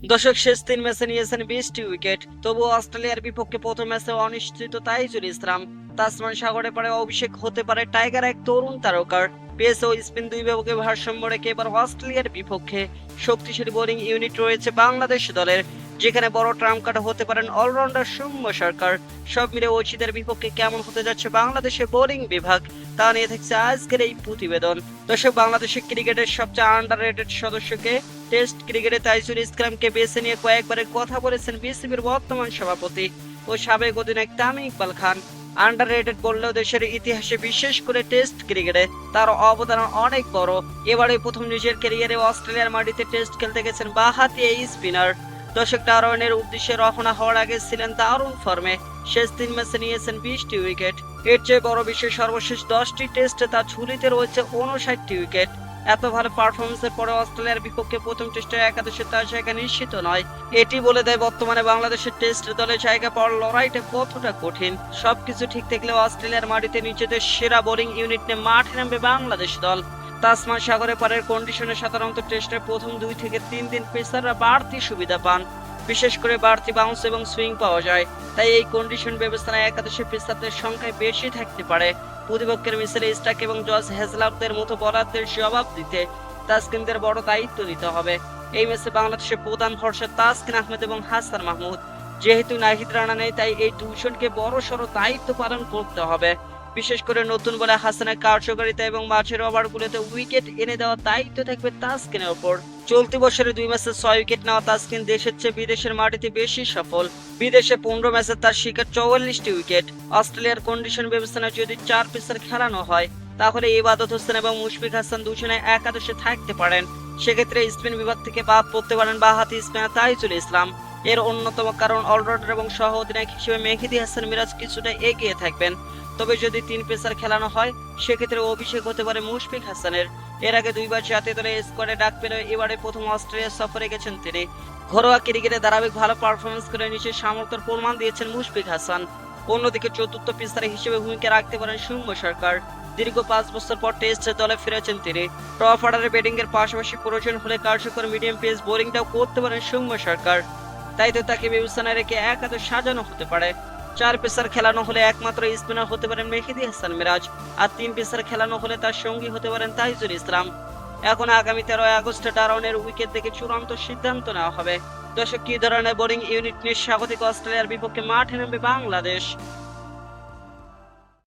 দর্শক শেষ 3 ম্যাচে নিয়েছেন 20টি উইকেট, তবুও অস্ট্রেলিয়ার বিপক্ষে প্রথম ম্যাচে অনিশ্চিত তাইজুল ইসলাম। তাসমান সাগরে পরে অভিষেক হতে পারে টাইগার এক তরুণ তারকার। পেস ও স্পিন দুই বিভাগে ভারসাম্য রেখে এবার অস্ট্রেলিয়ার বিপক্ষে শক্তিশালী বোলিং ইউনিট রয়েছে বাংলাদেশ দলের, যেখানে বড় ট্রাম্প কার্ড হতে পারেন অলরাউন্ডার সৌম্য সরকার। সব মিলে অচিতের বিপক্ষে কেমন হতে যাচ্ছে বাংলাদেশের বোলিং বিভাগ, তা নিয়ে থাকছে আজকের এই প্রতিবেদন। দর্শক, বাংলাদেশের ক্রিকেটের সবচেয়ে আন্ডাররেটেড সদস্যকে টেস্ট ক্রিকেটে তাইজুল ইসলামকে বেছে নিয়ে কয়েকবারের কথা বলেছেন বিসিবির বর্তমান সভাপতি ও সাবেক অধিনায়ক তামিম ইকবাল খান। আন্ডাররেটেড বললেও দেশের ইতিহাসে বিশেষ করে টেস্ট ক্রিকেটে তার অবদান অনেক বড়। এবারে প্রথম নিজের ক্যারিয়ারে অস্ট্রেলিয়ার মাটিতে টেস্ট খেলতে গেছেন বাঁহাতি এই স্পিনার। দর্শক, ডারউইনের উদ্দেশ্যে রওনা হওয়ার আগে ছিলেন দারুণ ফর্মে। শেষ 3 ম্যাচে নিয়েছেন 20টি উইকেট। এর চেয়ে বড় বিষয়, সর্বশেষ 10টি টেস্টে তার ঝুলিতে রয়েছে 59টি উইকেট। এত ভালো পারফরমেন্সের পরে অস্ট্রেলিয়ার বিপক্ষে প্রথম টেস্টে একাদশে তার জায়গা নিশ্চিত নয়। এটি বলে দেয় বর্তমানে বাংলাদেশের টেস্ট দলে জায়গা পাওয়ার লড়াইটা কতটা কঠিন। সবকিছু ঠিক থাকলেও অস্ট্রেলিয়ার মাটিতে নিজেদের সেরা বোলিং ইউনিট নিয়ে মাঠে নামবে বাংলাদেশ দল। তাসমান সাগরে পারের কন্ডিশনে সাধারণত টেস্টের প্রথম 2 থেকে 3 দিন পেসাররা বাড়তি সুবিধা পান, বিশেষ করে বাড়তি বাউন্স এবং সুইং পাওয়া যায়। তাই এই কন্ডিশন ব্যবস্থায় একাদশে পেসারদের সংখ্যায় বেশি থাকতে পারে। প্রতিপক্ষের মিসেল স্টার্ক এবং জস হেজলারদের মতো বলারদের জবাব দিতে তাসকিনদের বড় দায়িত্ব নিতে হবে। এই ম্যাচে বাংলাদেশের প্রধান ভরসা তাসকিন আহমেদ এবং হাসান মাহমুদ। যেহেতু নাহিদ রানা নেই, তাই এই দুজনকে বড় সড় দায়িত্ব পালন করতে হবে। বিশেষ করে নতুন বলে হাসানের কার্যকারিতা এবং মাঝের ওভারগুলোতে উইকেট এনে দেওয়ার দায়িত্ব থাকবে তাসকিনের ওপর। চলতি বছরে 2 ম্যাচে 6 উইকেট নেওয়া তাসকিন দেশের চেয়ে বিদেশের মাটিতে বেশি সফল। বিদেশে 15 ম্যাচে তার শিকার 44টি উইকেট। অস্ট্রেলিয়ার কন্ডিশন ব্যবস্থায় যদি 4 পেসার খেলানো হয়, তাহলে ইবাদত হোসেন এবং মুশফিক হাসান দুজনে একাদশে থাকতে পারেন। সেক্ষেত্রে স্পিন বিভাগ থেকে বাদ পড়তে পারেন বাঁহাতি স্পিনার তাইজুল ইসলাম। এর অন্যতম কারণ অলরাউন্ডার এবং সহ অধিনায়ক হিসেবে মেহেদী হাসান মিরাজ কিছুটা এগিয়ে থাকবেন। তবে যদি 3 পেসার খেলানো হয়, সেক্ষেত্রে অভিষেক হতে পারে মুশফিক হাসানের। এর আগে 2বার জাতীয় দলে স্কোয়াডে ডাক পেলেও এবারে প্রথম অস্ট্রেলিয়া সফরে গেছেন তিনি। ঘরোয়া ক্রিকেটে ধারাবাহিক ভালো পারফরমেন্স করে নিজের সামর্থ্যের প্রমাণ দিয়েছেন মুশফিক হাসান। অন্যদিকে চতুর্থ পেসার হিসেবে ভূমিকা রাখতে পারেন সৌম্য সরকার। দীর্ঘ 5 বছর পর টেস্ট দলে ফিরেছেন তিনি। টপ অর্ডারের ব্যাটিং এর পাশাপাশি প্রয়োজন হলে কার্যকর মিডিয়াম পেস বোলিংটাও করতে পারেন সৌম্য সরকার। তাই তো তাকে বিবেচনায় রেখে একাদশ সাজানো হতে পারে। 4 পেসার খেলানো হলে একমাত্র স্পিনার হতে পারেন মেহেদী হাসান মিরাজ, আর 3 পেসার খেলানো হলে তার সঙ্গী হতে পারেন তাইজুল ইসলাম। এখন আগামী 13 আগস্ট ডারউইনের উইকেট দেখে চূড়ান্ত সিদ্ধান্ত নেওয়া হবে। দর্শক, কি ধরনের বোলিং ইউনিট নিয়ে স্বাগতিক অস্ট্রেলিয়ার বিপক্ষে মাঠে নামবে বাংলাদেশ?